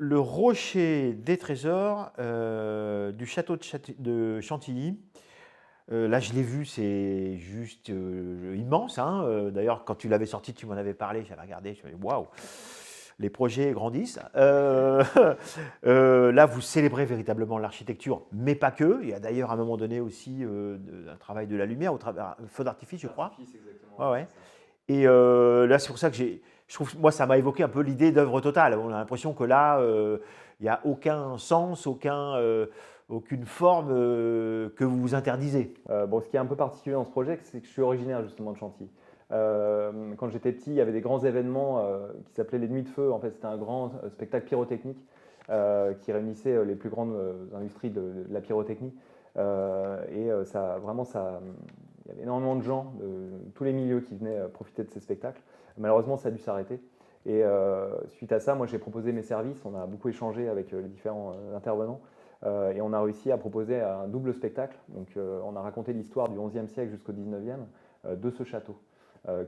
Le rocher des trésors du château de Chantilly. Là, je l'ai vu, c'est juste immense, hein. D'ailleurs, quand tu l'avais sorti, tu m'en avais parlé, j'avais regardé, je me suis dit, waouh, les projets grandissent. Là, vous célébrez véritablement l'architecture, mais pas que. Il y a d'ailleurs à un moment donné aussi un travail de la lumière, au travers un feu d'artifice, je crois. Artifice, exactement, Ouais, ouais, ouais. c'est ça. Et là, c'est pour ça que je trouve, moi, ça m'a évoqué un peu l'idée d'œuvre totale. On a l'impression que là, il n'y a aucun sens, aucune forme que vous vous interdisez. Bon, ce qui est un peu particulier dans ce projet, c'est que je suis originaire justement de Chantilly. Quand j'étais petit, il y avait des grands événements qui s'appelaient les Nuits de Feu. En fait, c'était un grand spectacle pyrotechnique qui réunissait les plus grandes industries de la pyrotechnie. Il y avait énormément de gens de tous les milieux qui venaient profiter de ces spectacles. Malheureusement, ça a dû s'arrêter. Et suite à ça, moi, j'ai proposé mes services. On a beaucoup échangé avec les différents intervenants. Et on a réussi à proposer un double spectacle. Donc, on a raconté l'histoire du XIe siècle jusqu'au XIXe de ce château,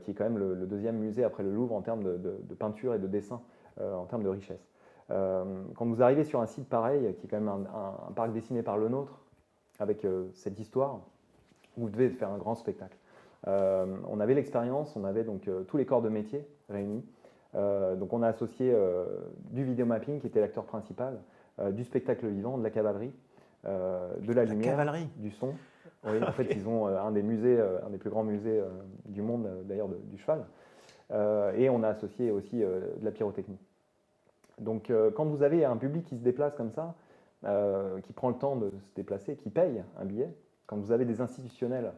qui est quand même le deuxième musée après le Louvre en termes de peinture et de dessin, en termes de richesse. Quand vous arrivez sur un site pareil, qui est quand même un parc dessiné par le nôtre, avec cette histoire, vous devez faire un grand spectacle. On avait l'expérience, on avait donc tous les corps de métier réunis. Donc on a associé du vidéomapping, qui était l'acteur principal, du spectacle vivant, de la cavalerie, de la La lumière, cavalerie. du son. Oui, en fait, Ok. ils ont un des musées, un des plus grands musées du monde, d'ailleurs, du cheval. Et on a associé aussi de la pyrotechnie. Donc, quand vous avez un public qui se déplace comme ça, qui prend le temps de se déplacer, qui paye un billet, quand vous avez des institutionnels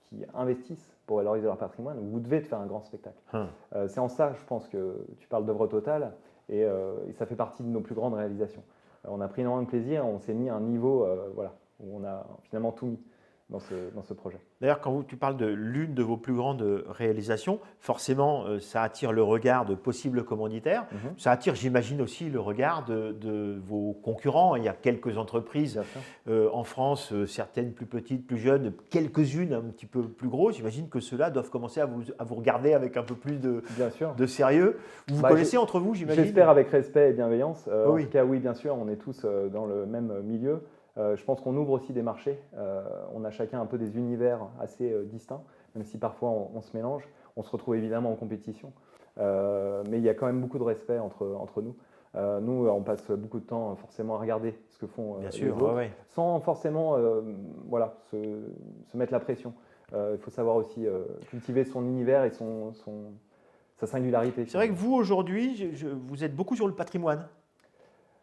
qui investissent pour valoriser leur patrimoine, vous devez faire un grand spectacle. Hum. C'est en ça, je pense, que tu parles d'œuvre totale et ça fait partie de nos plus grandes réalisations. On a pris énormément de plaisir, on s'est mis à un niveau voilà, où on a finalement tout mis dans ce projet. D'ailleurs, quand tu parles de l'une de vos plus grandes réalisations, forcément, ça attire le regard de possibles commanditaires. Mhm, Ça attire, j'imagine, aussi le regard de vos concurrents. Il y a quelques entreprises bien sûr. en France, certaines plus petites, plus jeunes, quelques-unes un petit peu plus grosses. J'imagine que ceux-là doivent commencer à vous regarder avec un peu plus Bien sûr. de sérieux. Vous vous Bah, connaissez entre vous, j'imagine? j'espère avec respect et bienveillance. Oui, En tout oui. cas, oui, bien sûr, on est tous dans le même milieu. Je pense qu'on ouvre aussi des marchés. On a chacun un peu des univers assez distincts, même si parfois on se mélange. On se retrouve évidemment en compétition. Mais il y a quand même beaucoup de respect entre nous. Nous, on passe beaucoup de temps forcément à regarder ce que font Bien les sûr, ouais, autres, ouais. sans forcément voilà, se mettre la pression. Il faut savoir aussi cultiver son univers et sa singularité C'est vrai que finalement. vous, aujourd'hui, vous êtes beaucoup sur le patrimoine.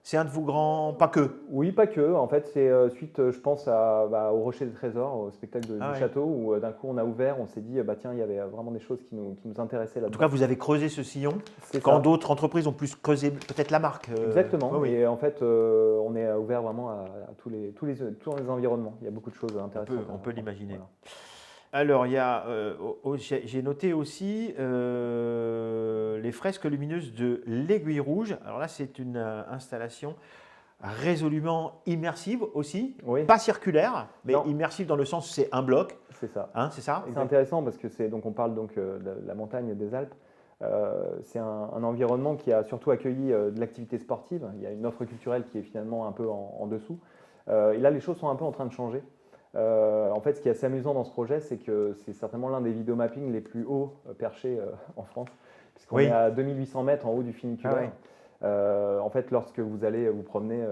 C'est un de vos grands... Pas que. Oui, pas que. En fait, c'est suite, je pense, au Rocher des Trésors, au spectacle Ah du ouais. château, où d'un coup on a ouvert, on s'est dit, bah tiens, il y avait vraiment des choses qui nous intéressaient En tout cas, là-dedans. vous avez creusé ce sillon C'est quand ça, d'autres entreprises ont plus creusé peut-être la marque. Oui, exactement. oui. Et en fait, on est ouvert vraiment à tous les environnements. Il y a beaucoup de choses intéressantes On peut à apprendre. l'imaginer. Voilà. Alors, il y a, j'ai noté aussi les fresques lumineuses de l'Aiguille Rouge. Alors là, c'est une installation résolument immersive aussi, Oui, pas circulaire, mais non, immersive dans le sens c'est un bloc, c'est ça. hein, c'est ça? C'est intéressant parce que on parle donc de la montagne des Alpes. C'est un environnement qui a surtout accueilli de l'activité sportive. Il y a une offre culturelle qui est finalement un peu en dessous. Et là, les choses sont un peu en train de changer. En fait, ce qui est assez amusant dans ce projet, c'est que c'est certainement l'un des vidéomappings les plus hauts perchés en France, puisqu'on est Oui. à 2800 mètres en haut du Ah funiculaire. ouais. En fait, lorsque vous allez vous promener,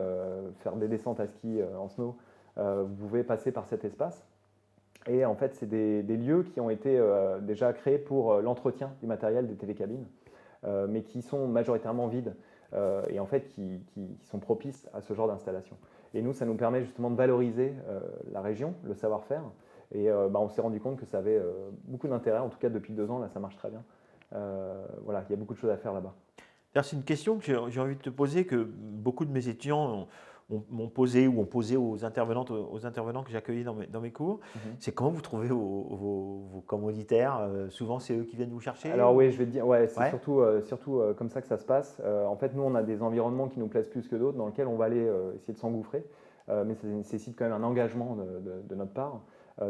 faire des descentes à ski en snow, vous pouvez passer par cet espace. Et en fait, c'est des lieux qui ont été déjà créés pour l'entretien du matériel des télécabines, mais qui sont majoritairement vides et en fait qui sont propices à ce genre d'installation. Et nous, ça nous permet justement de valoriser la région, le savoir-faire. Et on s'est rendu compte que ça avait beaucoup d'intérêt. En tout cas, depuis 2 ans, là, ça marche très bien. Voilà, il y a beaucoup de choses à faire là-bas. D'ailleurs, c'est une question que j'ai envie de te poser, que beaucoup de mes étudiants m'ont posé ou ont posé aux intervenants que j'accueillais dans mes cours. Mhm. C'est comment vous trouvez vos commanditaires? Souvent, c'est eux qui viennent vous chercher Alors oui, ou... je vais te dire, ouais, c'est Ouais. surtout comme ça que ça se passe. En fait, nous, on a des environnements qui nous plaisent plus que d'autres, dans lesquels on va aller essayer de s'engouffrer, mais ça nécessite quand même un engagement de notre part.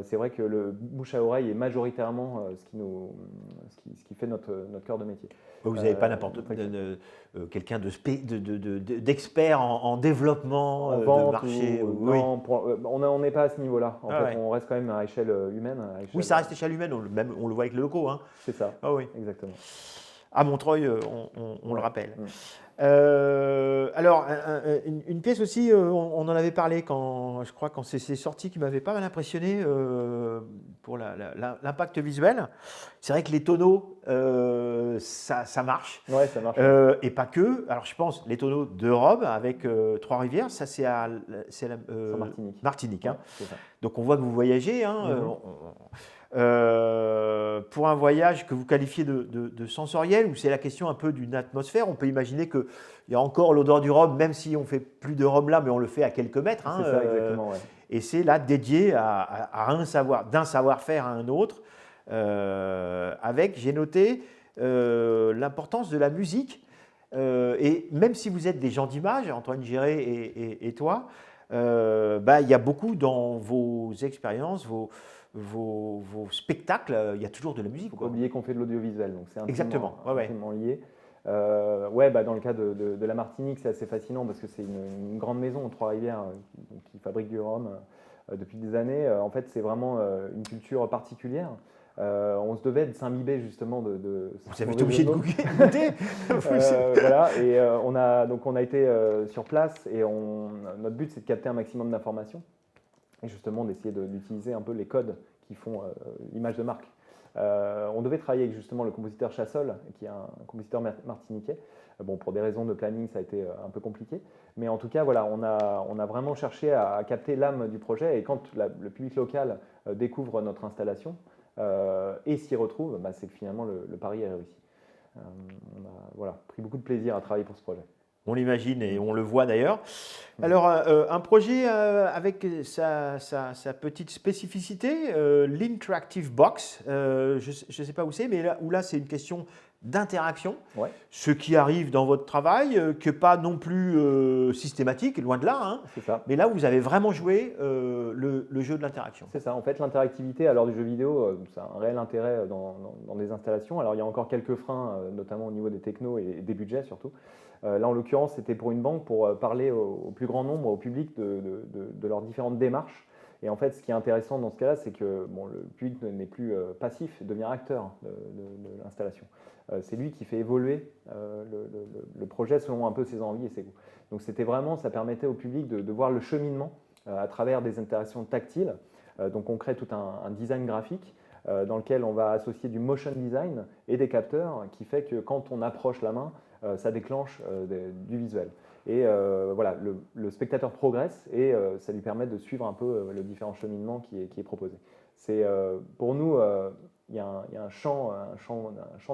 c'est vrai que le bouche à oreille est majoritairement ce qui fait notre cœur de métier. Vous n'avez pas quelqu'un d'expert en développement, En de vente marché oui. non, on n'est pas à ce niveau-là. En fait, Ouais. on reste quand même à échelle humaine. Oui, ça reste échelle humaine, on le voit avec les locaux. Hein. C'est ça, Oui. exactement. À Montreuil, on le rappelle. Mm. Alors, une pièce aussi, on en avait parlé je crois, quand c'est sorti, qui m'avait pas mal impressionné pour l'impact visuel. C'est vrai que les tonneaux, ça marche. Ouais, ça marche. Et pas que. Alors, je pense, les tonneaux de Rome avec Trois-Rivières, ça c'est Martinique. Martinique. Hein. Ouais, donc, on voit que vous voyagez. Hein, pour un voyage que vous qualifiez de sensoriel, où c'est la question un peu d'une atmosphère, on peut imaginer qu'il y a encore l'odeur du rhum, même si on ne fait plus de rhum là, mais on le fait à quelques mètres. Hein, c'est ça, exactement. Ouais. Et c'est là dédié d'un savoir-faire à un autre. J'ai noté l'importance de la musique. Et même si vous êtes des gens d'image, Antoine Giré et toi, il y a beaucoup dans vos expériences, vos spectacles, il y a toujours de la musique. Il ne faut pas oublier qu'on fait de l'audiovisuel, donc c'est intimement lié. Dans le cas de la Martinique, c'est assez fascinant parce que c'est une grande maison, Trois-Rivières, qui fabrique du rhum depuis des années. En fait, c'est vraiment une culture particulière. On se devait de s'imbiber justement de vous avez été obligé de goûter. Voilà, et on a été sur place et notre but c'est de capter un maximum d'informations et justement d'essayer d'utiliser un peu les codes qui font l'image de marque. On devait travailler avec justement le compositeur Chassol, qui est un compositeur martiniquais. Bon, pour des raisons de planning, ça a été un peu compliqué. Mais en tout cas, voilà, on a vraiment cherché à capter l'âme du projet. Et quand le public local découvre notre installation et s'y retrouve, c'est que finalement le pari est réussi. On a pris beaucoup de plaisir à travailler pour ce projet. On l'imagine et on le voit d'ailleurs. Alors, un projet avec sa petite spécificité, l'Interactive Box. Je ne sais pas où c'est, mais là c'est une question d'interaction. Ouais. Ce qui arrive dans votre travail, que pas non plus systématique, loin de là. Hein. C'est ça. Mais là, vous avez vraiment joué le jeu de l'interaction. C'est ça. En fait, l'interactivité à l'heure du jeu vidéo, ça a un réel intérêt dans des installations. Alors, il y a encore quelques freins, notamment au niveau des technos et des budgets surtout. Là, en l'occurrence, c'était pour une banque pour parler au plus grand nombre, au public, de leurs différentes démarches. Et en fait, ce qui est intéressant dans ce cas-là, c'est que le public n'est plus passif, il devient acteur de l'installation. C'est lui qui fait évoluer le projet selon un peu ses envies et ses goûts. Donc, ça permettait au public de voir le cheminement à travers des interactions tactiles. Donc, on crée tout un design graphique dans lequel on va associer du motion design et des capteurs qui fait que quand on approche la main, ça déclenche du visuel. Et voilà, le spectateur progresse et ça lui permet de suivre un peu le différent cheminement qui est proposé. Pour nous, il y a un champ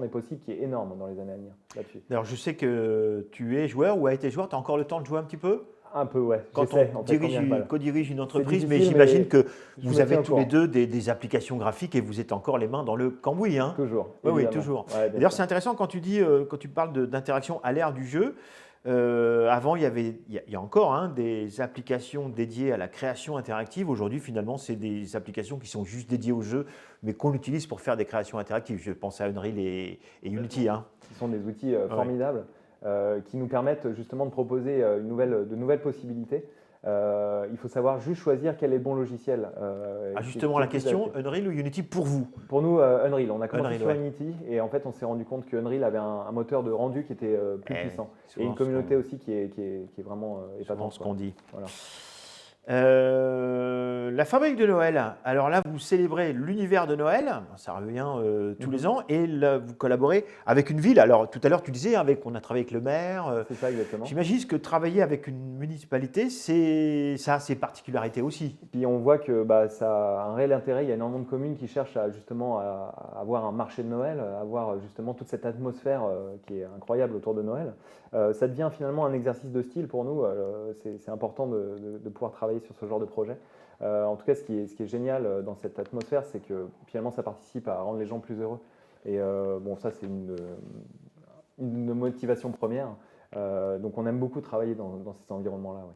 des possibles qui est énorme dans les années à venir là-dessus. Alors, je sais que tu es joueur ou as été joueur, tu as encore le temps de jouer un petit peu ? Un peu, ouais. Quand on co-dirige une entreprise, mais j'imagine que vous avez tous les deux des applications graphiques et vous êtes encore les mains dans le cambouis. Hein. Toujours. Oui, toujours. Ouais, d'ailleurs, c'est intéressant quand tu parles d'interaction à l'ère du jeu. Avant, il y a encore des applications dédiées à la création interactive. Aujourd'hui, finalement, c'est des applications qui sont juste dédiées au jeu, mais qu'on utilise pour faire des créations interactives. Je pense à Unreal et Unity. Hein. Ce sont des outils formidables. Qui nous permettent justement de proposer de nouvelles possibilités. Il faut savoir juste choisir quel est le bon logiciel. Justement, la question, Unreal ou Unity pour vous ? Pour nous, Unreal. On a commencé sur Unreal, Unity et en fait, on s'est rendu compte que Unreal avait un moteur de rendu qui était plus puissant. Et une communauté aussi qui est vraiment épatante. Ce qu'on dit. Voilà. La fabrique de Noël. Alors là, vous célébrez l'univers de Noël, ça revient tous les ans, et là, vous collaborez avec une ville. Alors tout à l'heure, tu disais, on a travaillé avec le maire. C'est ça, exactement. J'imagine que travailler avec une municipalité, ça a ses particularités aussi. Puis on voit que ça a un réel intérêt. Il y a énormément de communes qui cherchent justement à avoir un marché de Noël, à avoir justement toute cette atmosphère qui est incroyable autour de Noël. Ça devient finalement un exercice de style pour nous. C'est important de pouvoir travailler sur ce genre de projet. En tout cas, ce qui est génial dans cette atmosphère, c'est que finalement, ça participe à rendre les gens plus heureux. Et ça, c'est une motivation première. Donc, on aime beaucoup travailler dans ces environnements-là. Ouais.